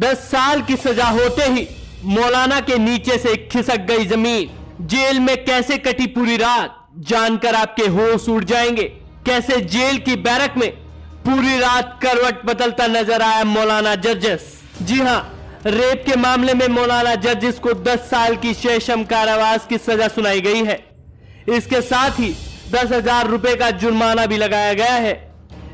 10 साल की सजा होते ही मौलाना के नीचे से खिसक गई जमीन। जेल में कैसे कटी पूरी रात जानकर आपके होश उड़ जाएंगे। कैसे जेल की बैरक में पूरी रात करवट बदलता नजर आया मौलाना जर्जिस। जी हां, रेप के मामले में मौलाना जर्जिस को 10 साल की शेषम कारावास की सजा सुनाई गई है। इसके साथ ही 10,000 रुपए का जुर्माना भी लगाया गया है।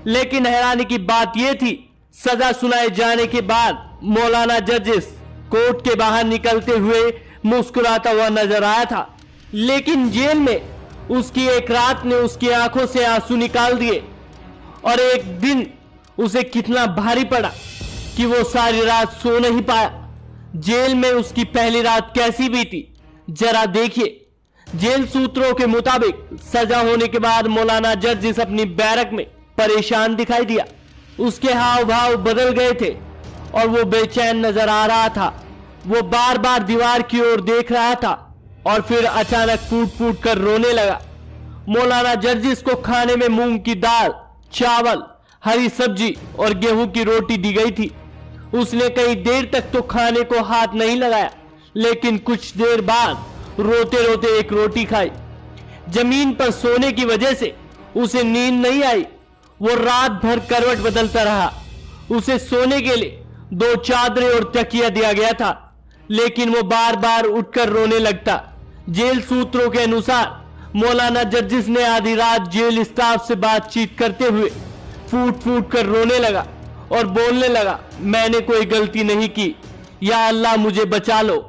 लेकिन हैरानी की बात यह थी, सजा सुनाए जाने के बाद मौलाना जर्जिस कोर्ट के बाहर निकलते हुए मुस्कुराता हुआ नजर आया था। लेकिन जेल में उसकी एक रात ने उसकी आंखों से आंसू निकाल दिए और एक दिन उसे कितना भारी पड़ा कि वो सारी रात सो नहीं पाया। जेल में उसकी पहली रात कैसी बीती जरा देखिए। जेल सूत्रों के मुताबिक सजा होने के बाद मौलाना जर्जिस अपनी बैरक में परेशान दिखाई दिया। उसके हाव भाव बदल गए थे और वो बेचैन नजर आ रहा था। वो बार बार दीवार की ओर देख रहा था और फिर अचानक फूट फूट कर रोने लगा। मौलाना जर्जिस को खाने में मूंग की दाल, चावल, हरी सब्जी और गेहूं की रोटी दी गई थी। उसने कई देर तक तो खाने को हाथ नहीं लगाया, लेकिन कुछ देर बाद रोते रोते एक रोटी खाई। जमीन पर सोने की वजह से उसे नींद नहीं आई। वो रात भर करवट बदलता रहा। उसे सोने के लिए 2 चादरें और तकिया दिया गया था, लेकिन वो बार बार उठकर रोने लगता। जेल सूत्रों के अनुसार मौलाना जर्जिस ने आधी रात जेल स्टाफ से बातचीत करते हुए फूट फूट कर रोने लगा और बोलने लगा, मैंने कोई गलती नहीं की, या अल्लाह मुझे बचा लो।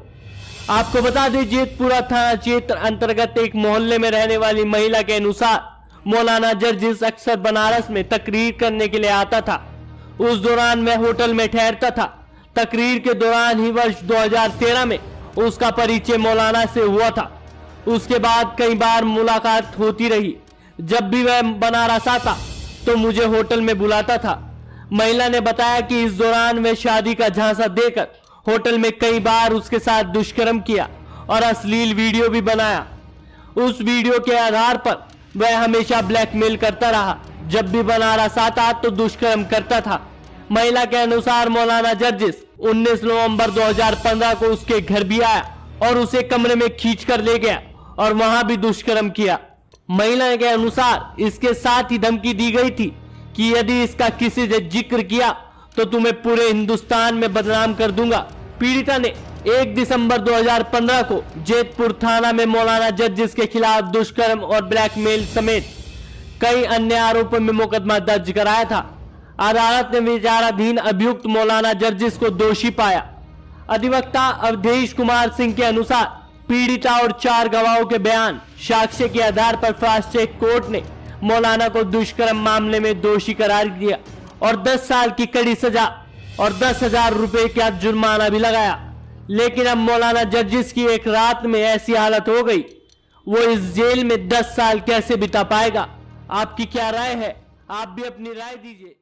आपको बता दें, जेतपुरा थाना क्षेत्र अंतर्गत एक मोहल्ले में रहने वाली महिला के अनुसार मौलाना जर्जिस अक्सर बनारस में तकरीर करने के लिए आता था। उस दौरान वह होटल में ठहरता था। तकरीर के दौरान ही वर्ष 2013 में उसका परिचय मौलाना से हुआ था। उसके बाद कई बार मुलाकात होती रही। जब भी वह बनारस आता तो मुझे होटल में बुलाता था। महिला ने बताया कि इस दौरान वह शादी का झांसा देकर होटल में कई बार उसके साथ दुष्कर्म किया और अश्लील वीडियो भी बनाया। उस वीडियो के आधार पर वह हमेशा ब्लैकमेल करता रहा। जब भी बनारस आता तो दुष्कर्म करता था। महिला के अनुसार मौलाना जर्जिस 19 नवंबर 2015 को उसके घर भी आया और उसे कमरे में खींचकर ले गया और वहां भी दुष्कर्म किया। महिला के अनुसार इसके साथ ही धमकी दी गई थी कि यदि इसका किसी से जिक्र किया तो तुम्हें पूरे हिंदुस्तान में बदनाम कर दूंगा। पीड़िता ने 1 दिसंबर 2015 को जेतपुर थाना में मौलाना जर्जिस के खिलाफ दुष्कर्म और ब्लैकमेल समेत कई अन्य आरोपों में मुकदमा दर्ज कराया था। अदालत ने विचाराधीन अभियुक्त मौलाना जर्जिस को दोषी पाया। अधिवक्ता अवधेश कुमार सिंह के अनुसार पीड़िता और 4 गवाहों के बयान साक्ष्य के आधार पर फास्ट ट्रैक कोर्ट ने मौलाना को दुष्कर्म मामले में दोषी करार दिया और 10 साल की कड़ी सजा और 10,000 रुपए का जुर्माना भी लगाया। लेकिन अब मौलाना जर्जिस की एक रात में ऐसी हालत हो गई, वो इस जेल में 10 साल कैसे बिता पाएगा? आपकी क्या राय है? आप भी अपनी राय दीजिए।